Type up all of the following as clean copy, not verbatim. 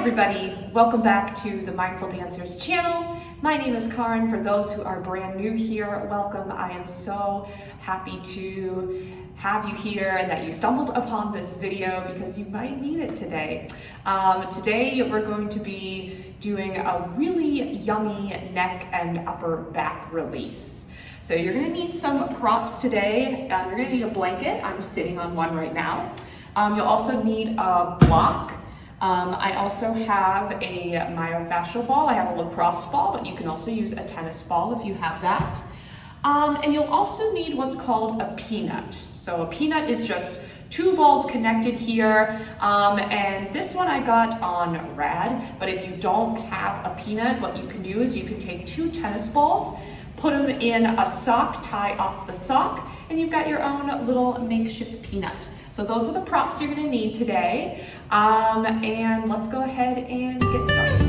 everybody, welcome back to the Mindful Dancers channel. My name is Karen. For those who are brand new here, welcome. I am so happy to have you here and that you stumbled upon this video because you might need it today. Today we're going to be doing a really yummy neck and upper back release. So you're going to need some props today. You're going to need a blanket. I'm sitting on one right now. You'll also need a block. I also have a myofascial ball. I have a lacrosse ball, but you can also use a tennis ball if you have that. And you'll also need what's called a peanut. So a peanut is just two balls connected here, and this one I got on Rad, but if you don't have a peanut, what you can do is you can take two tennis balls, put them in a sock, tie up the sock, and you've got your own little makeshift peanut. So those are the props you're gonna need today. And let's go ahead and get started.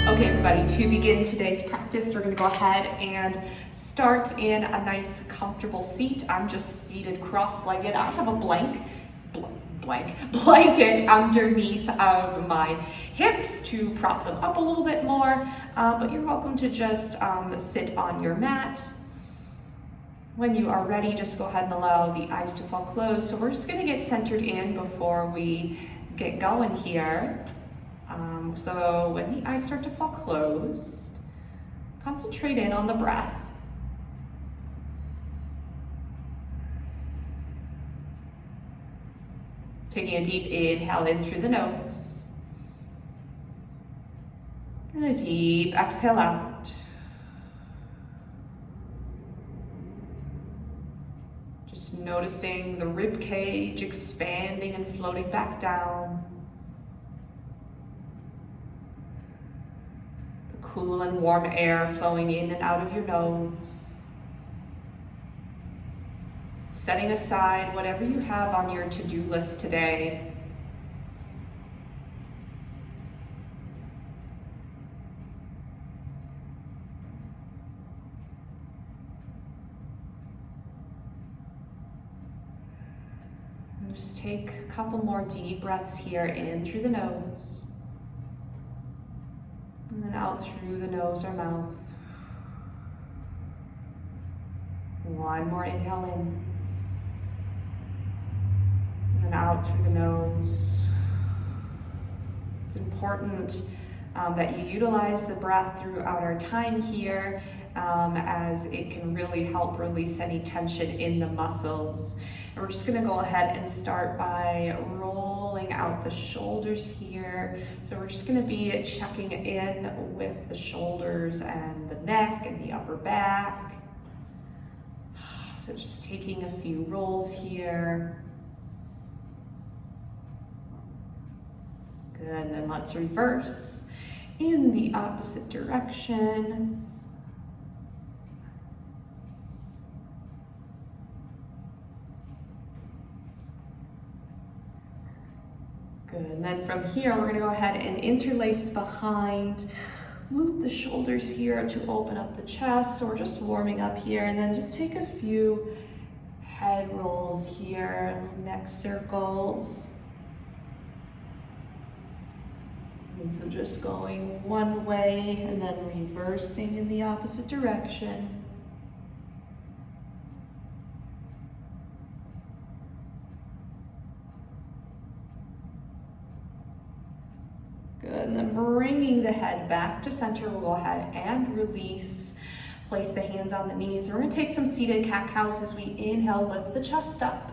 Okay, everybody, to begin today's practice, we're gonna go ahead and start in a nice comfortable seat. I'm just seated cross-legged. I have a blanket underneath of my hips to prop them up a little bit more, but you're welcome to just sit on your mat. When you are ready, just go ahead and allow the eyes to fall closed. So we're just going to get centered in before we get going here. So when the eyes start to fall closed, concentrate in on the breath. Taking a deep inhale in through the nose. And a deep exhale out. Just noticing the rib cage expanding and floating back down. The cool and warm air flowing in and out of your nose. Setting aside whatever you have on your to-do list today. And just take a couple more deep breaths here, in through the nose, and then out through the nose or mouth. One more inhale in. And out through the nose. It's important that you utilize the breath throughout our time here, as it can really help release any tension in the muscles. And we're just going to go ahead and start by rolling out the shoulders here. So we're just going to be checking in with the shoulders and the neck and the upper back. So just taking a few rolls here. Good, and then let's reverse in the opposite direction. Good, and then from here, we're gonna go ahead and interlace behind, loop the shoulders here to open up the chest. So we're just warming up here, and then just take a few head rolls here, neck circles. And so just going one way and then reversing in the opposite direction. Good, and then bringing the head back to center, we'll go ahead and release. Place the hands on the knees. We're gonna take some seated cat-cows as we inhale, lift the chest up.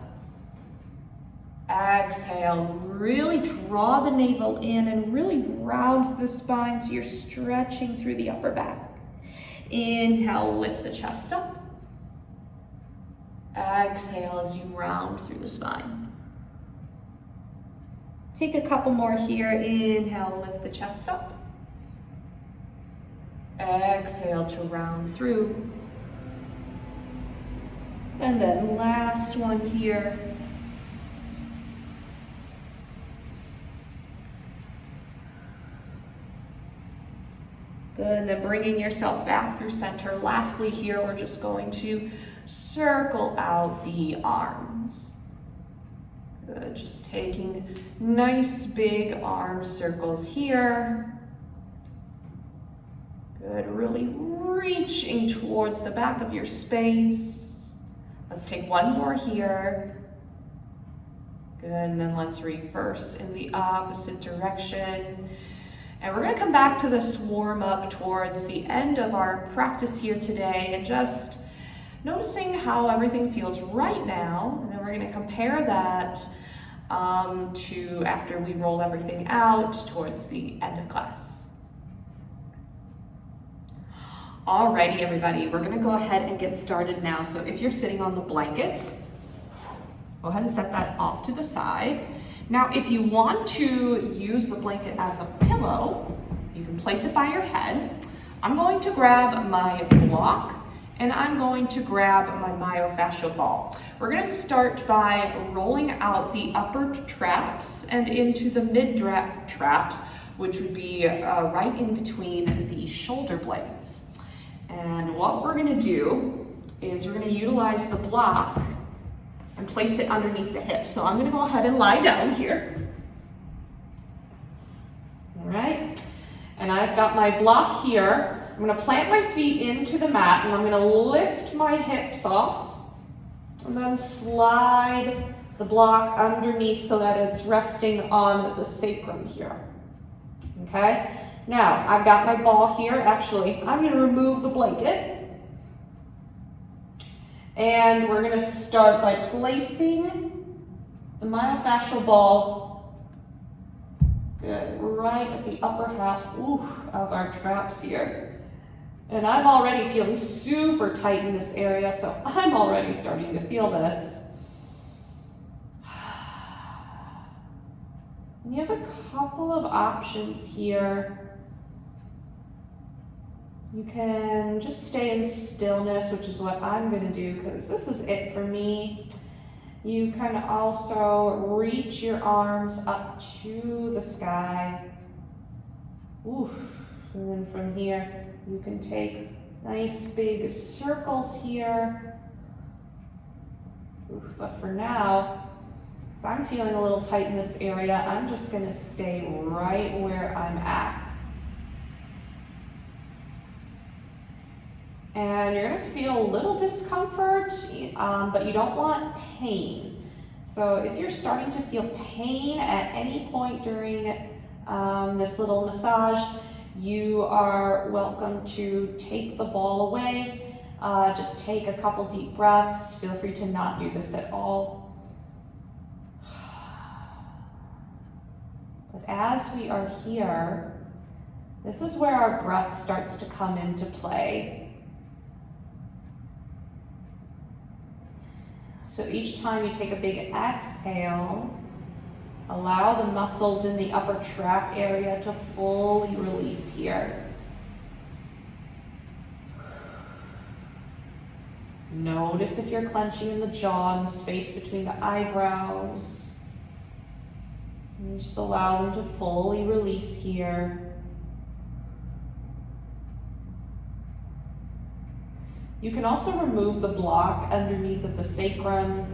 Exhale, really draw the navel in and really round the spine so you're stretching through the upper back. Inhale, lift the chest up. Exhale as you round through the spine. Take a couple more here. Inhale, lift the chest up. Exhale to round through. And then last one here. Good, and then bringing yourself back through center. Lastly here, we're just going to circle out the arms. Good, just taking nice big arm circles here. Good, really reaching towards the back of your space. Let's take one more here. Good, and then let's reverse in the opposite direction. And we're gonna come back to this warm up towards the end of our practice here today and just noticing how everything feels right now. And then we're gonna compare that to after we roll everything out towards the end of class. Alrighty, everybody, we're gonna go ahead and get started now. So if you're sitting on the blanket, go ahead and set that off to the side. Now, if you want to use the blanket as a pillow, you can place it by your head. I'm going to grab my block and I'm going to grab my myofascial ball. We're gonna start by rolling out the upper traps and into the mid traps, which would be right in between the shoulder blades. And what we're gonna do is we're gonna utilize the block and place it underneath the hip. So I'm gonna go ahead and lie down here. All right, and I've got my block here. I'm gonna plant my feet into the mat and I'm gonna lift my hips off and then slide the block underneath so that it's resting on the sacrum here. Okay, now I've got my ball here. Actually, I'm gonna remove the blanket. And we're gonna start by placing the myofascial ball, good, right at the upper half of our traps here. And I'm already feeling super tight in this area, so I'm already starting to feel this. And you have a couple of options here. You can just stay in stillness, which is what I'm gonna do because this is it for me. You can also reach your arms up to the sky. Oof. And then from here, you can take nice big circles here. Oof. But for now, if I'm feeling a little tight in this area, I'm just gonna stay right where I'm at. And you're gonna feel a little discomfort, but you don't want pain. So if you're starting to feel pain at any point during this little massage, you are welcome to take the ball away. Just take a couple deep breaths. Feel free to not do this at all. But as we are here, this is where our breath starts to come into play. So each time you take a big exhale, allow the muscles in the upper trap area to fully release here. Notice if you're clenching in the jaw and the space between the eyebrows. And just allow them to fully release here. You can also remove the block underneath of the sacrum,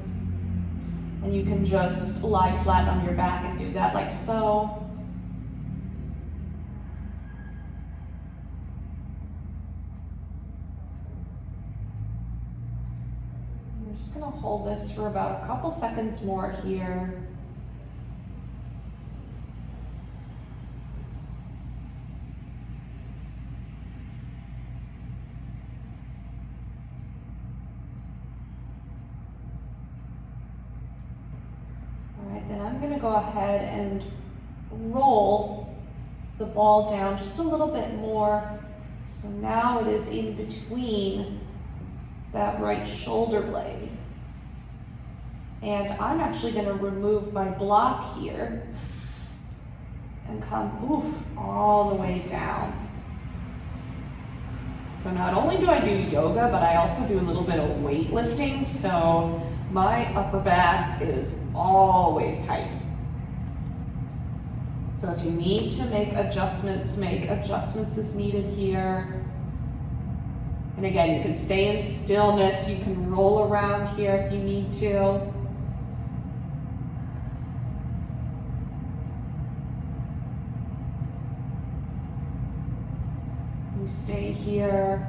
and you can just lie flat on your back and do that like so. We're just gonna hold this for about a couple seconds more here. Then I'm going to go ahead and roll the ball down just a little bit more. So now it is in between that right shoulder blade. And I'm actually going to remove my block here and come all the way down. So not only do I do yoga, but I also do a little bit of weightlifting. So my upper back is always tight. So if you need to make adjustments as needed here. And again, you can stay in stillness. You can roll around here if you need to. You stay here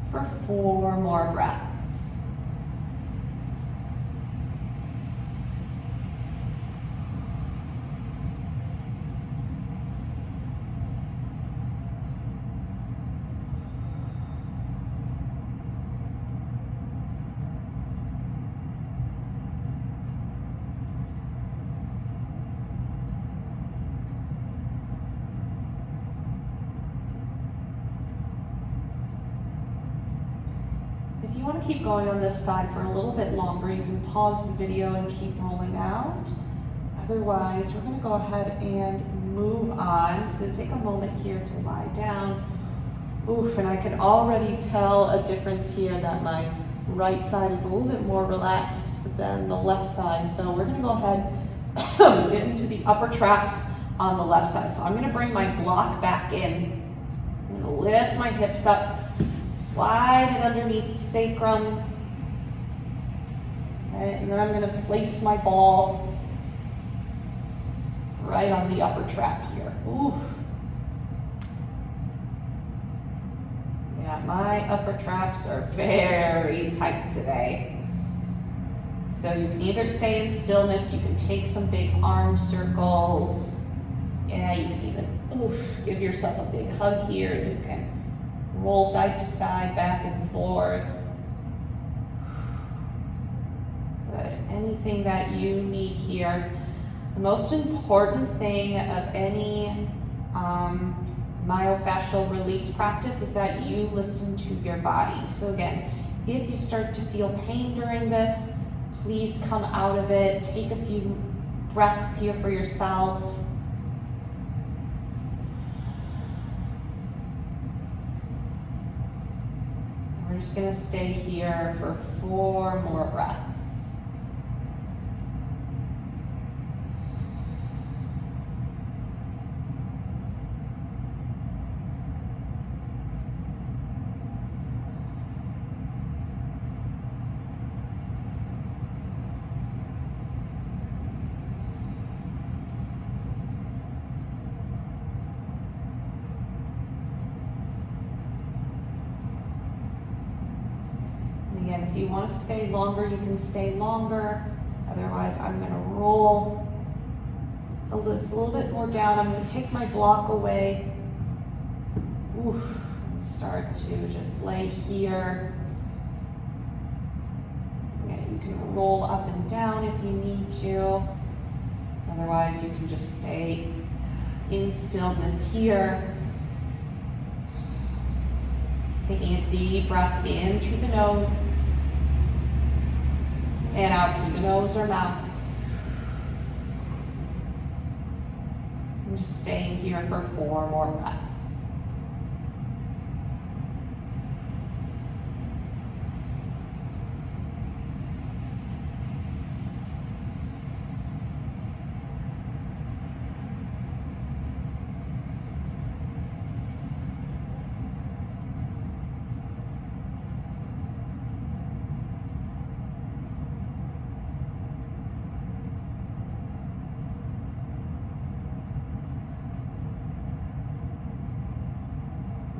for 4 more breaths. If you want to keep going on this side for a little bit longer, you can pause the video and keep rolling out. Otherwise, we're going to go ahead and move on. So take a moment here to lie down. Oof, and I can already tell a difference here that my right side is a little bit more relaxed than the left side. So we're going to go ahead and get into the upper traps on the left side. So I'm going to bring my block back in. I'm going to lift my hips up. Slide it underneath the sacrum. Okay, and then I'm going to place my ball right on the upper trap here. Ooh. Yeah, my upper traps are very tight today. So you can either stay in stillness, you can take some big arm circles. Yeah, you can even give yourself a big hug here. You can roll side to side, back and forth. Good. Anything that you need here. The most important thing of any myofascial release practice is that you listen to your body. So again, if you start to feel pain during this, please come out of it. Take a few breaths here for yourself. We're just going to stay here for 4 more breaths. Again, if you want to stay longer, you can stay longer. Otherwise, I'm going to roll this a little bit more down. I'm going to take my block away. Oof. Start to just lay here. Again, you can roll up and down if you need to. Otherwise, you can just stay in stillness here. Taking a deep breath in through the nose and out through the nose or mouth. And just staying here for 4 more breaths.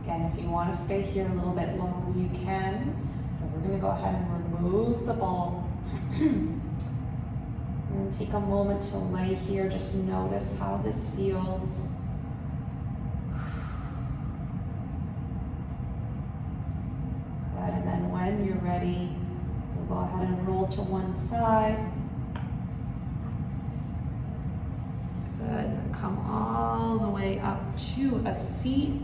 Again, if you want to stay here a little bit longer, you can. But we're going to go ahead and remove the ball. And then take a moment to lay here. Just notice how this feels. Good. And then when you're ready, we'll go ahead and roll to one side. Good. And come all the way up to a seat.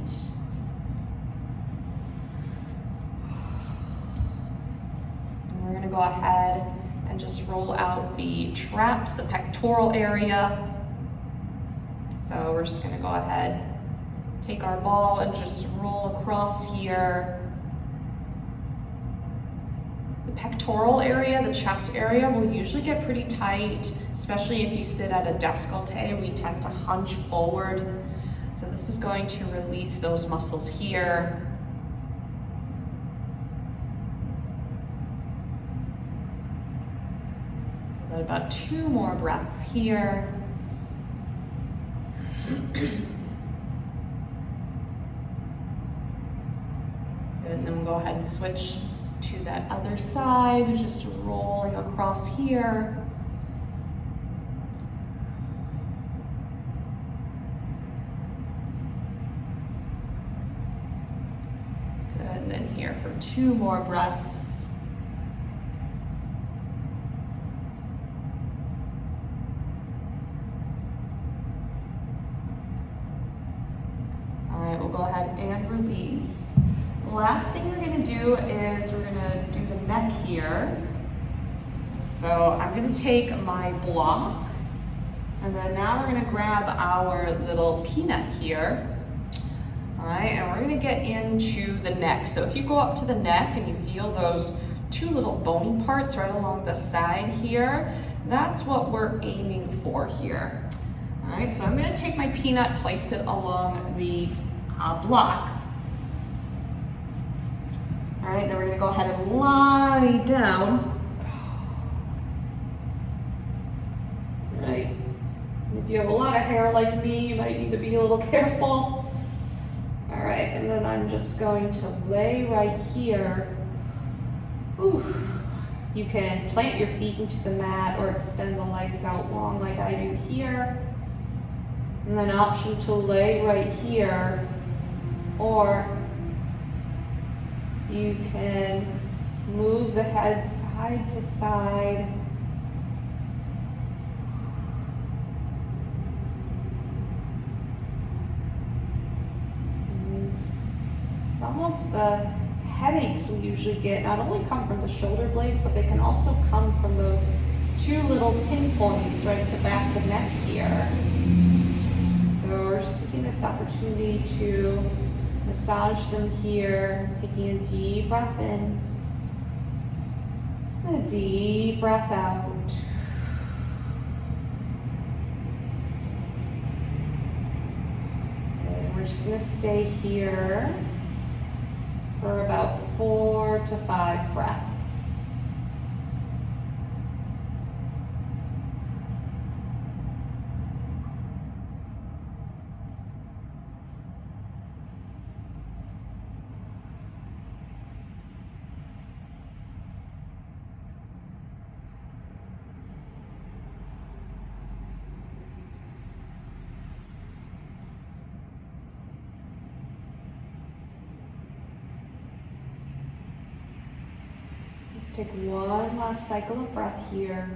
We're going to go ahead and just roll out the traps, the pectoral area. So we're just going to go ahead, take our ball and just roll across here. pectoral area, the chest area, will usually get pretty tight, especially if you sit at a décolleté. We tend to hunch forward. So this is going to release those muscles here. About 2 more breaths here. And then we'll go ahead and switch to that other side, just rolling across here. Good, and then here for 2 more breaths. We'll go ahead and release. The last thing we're going to do is we're going to do the neck here. So I'm going to take my block, and then now we're going to grab our little peanut here. All right, and we're going to get into the neck. So if you go up to the neck and you feel those 2 little bony parts right along the side here, that's what we're aiming for here. All right, so I'm going to take my peanut, place it along the block. All right, then we're gonna go ahead and lie down. All right, if you have a lot of hair like me, you might need to be a little careful. All right, and then I'm just going to lay right here. Ooh. You can plant your feet into the mat or extend the legs out long like I do here. And then option to lay right here, or you can move the head side to side. And some of the headaches we usually get not only come from the shoulder blades, but they can also come from those 2 little pinpoints right at the back of the neck here. So we're just taking this opportunity to massage them here, taking a deep breath in, and a deep breath out. And we're just going to stay here for about 4 to 5 breaths. Let's take one last cycle of breath here.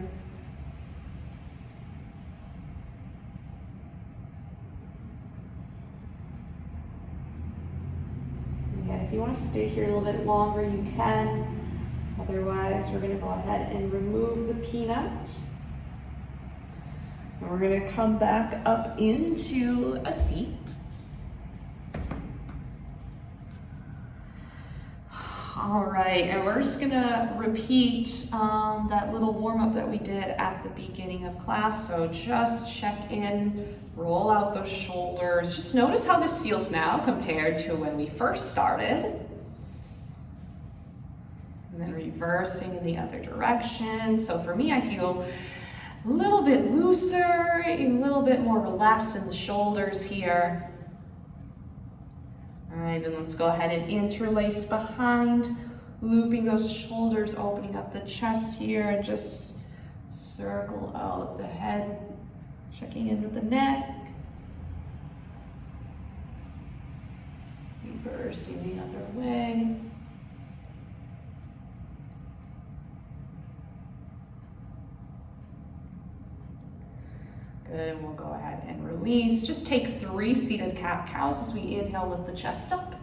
Again, if you want to stay here a little bit longer, you can. Otherwise, we're going to go ahead and remove the peanut. And we're going to come back up into a seat. All right, and we're just gonna repeat that little warm-up that we did at the beginning of class. So just check in, roll out those shoulders. Just notice how this feels now compared to when we first started. And then reversing in the other direction. So for me, I feel a little bit looser, a little bit more relaxed in the shoulders here. All right, then let's go ahead and interlace behind, looping those shoulders, opening up the chest here, and just circle out the head, checking in with the neck. Reversing the other way. Good, and we'll go ahead and release. Just take 3 seated cat-cows as we inhale, lift the chest up.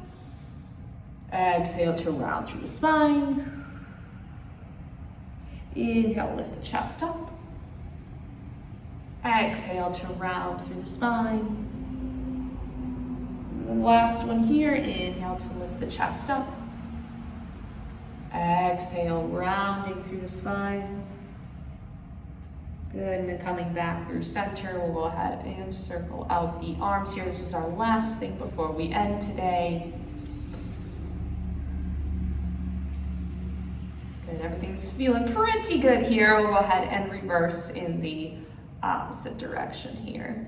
Exhale to round through the spine. Inhale, lift the chest up. Exhale to round through the spine. And then last one here, inhale to lift the chest up. Exhale, rounding through the spine. Good, and then coming back through center, we'll go ahead and circle out the arms here. This is our last thing before we end today. Good, everything's feeling pretty good here. We'll go ahead and reverse in the opposite direction here.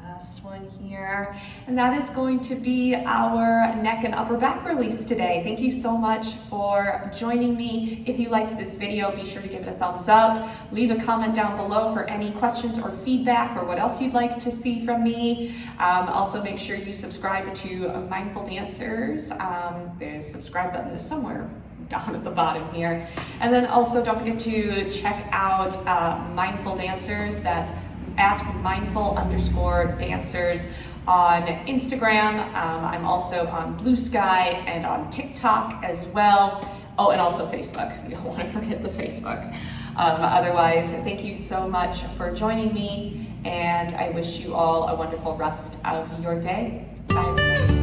Last one here, and that is going to be our neck and upper back release today. Thank you so much for joining me. If you liked this video, be sure to give it a thumbs up. Leave a comment down below for any questions or feedback or what else you'd like to see from me. Also, make sure you subscribe to Mindful Dancers. The subscribe button is somewhere down at the bottom here. And then also don't forget to check out Mindful Dancers. That's at mindful_dancers on Instagram. I'm also on Blue Sky and on TikTok as well. Oh, and also Facebook. You don't want to forget the Facebook. Otherwise, thank you so much for joining me, and I wish you all a wonderful rest of your day. Bye, everybody.